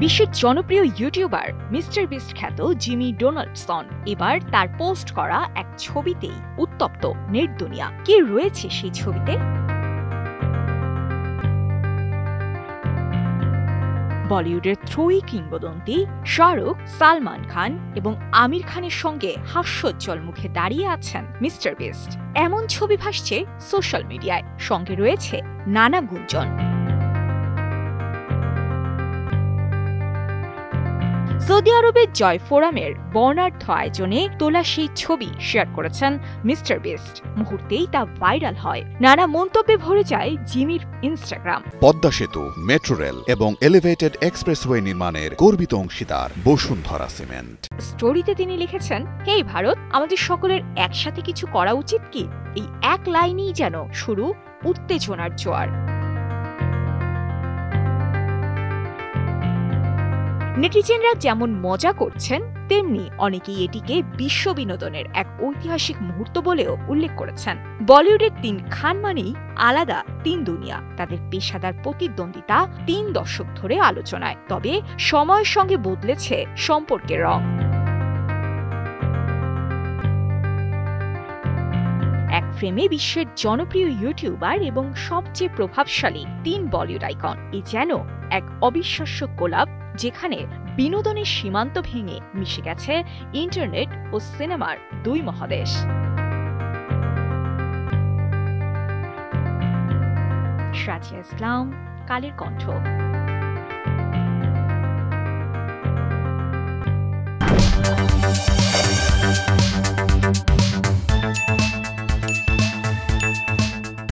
বিশ্বের জনপ্রিয় YouTuber mister beast খ্যাত জিমি ডোনাল্ডসন এবার তার পোস্ট করা এক ছবিতেই উত্তপ্ত নেট দুনিয়া। কি রয়েছে সেই ছবিতে? বলিউডের ত্রয়ী কিংবদন্তি শাহরুখ, সালমান খান এবং আমির খানের সঙ্গে হাস্যোজ্জ্বল মুখে দাঁড়িয়ে আছেন মিস্টার বিস্ট। এমন ছবি ভাসছে সোশ্যাল মিডিয়ায়, সঙ্গে রয়েছে নানা গুঞ্জন। সৌদি আরবের জয় ফোরামের বর্ণাঢ্য আয়োজনে তোলা সেই ছবি শেয়ার করেছেন মিস্টার বিস্ট। মুহূর্তেই তা ভাইরাল হয়, নানা মন্তব্যে ভরে যায় জিমির ইনস্টাগ্রাম। পদ্মা সেতু, মেট্রো রেল এবং এলিভেটেড এক্সপ্রেসওয়ে নির্মাণের গর্বিত অংশীদার বসুন্ধরা সিমেন্ট। স্টোরিতে তিনি লিখেছেন, হে ভারত, আমাদের সকলের একসাথে কিছু করা উচিত কি? এই এক লাইনেই যেন শুরু উত্তেজনার জোয়ার। নেটিজেনরা যেমন মজা করছেন, তেমনি অনেকেই এটিকে বিশ্ব বিনোদনের এক ঐতিহাসিক মুহূর্ত বলেও উল্লেখ করেছেন। বলিউডের তিন খান মানেই আলাদা তিন দুনিয়া। তাদের পেশাদার প্রতিদ্বন্দ্বিতা ৩ দশক ধরে আলোচনায়, তবে সময়ের সঙ্গে বদলেছে সম্পর্কের রং। এক ফ্রেমে বিশ্বের জনপ্রিয় ইউটিউবার এবং সবচেয়ে প্রভাবশালী ৩ বলিউড আইকন। এ যেন এক অবিশ্বাস্য কোলাপ, যেখানে বিনোদনের সীমান্ত ভেঙে মিশে গেছে ইন্টারনেট ও সিনেমার ২ মহাদেশ। রাজিয়া ইসলাম, কালের কণ্ঠ।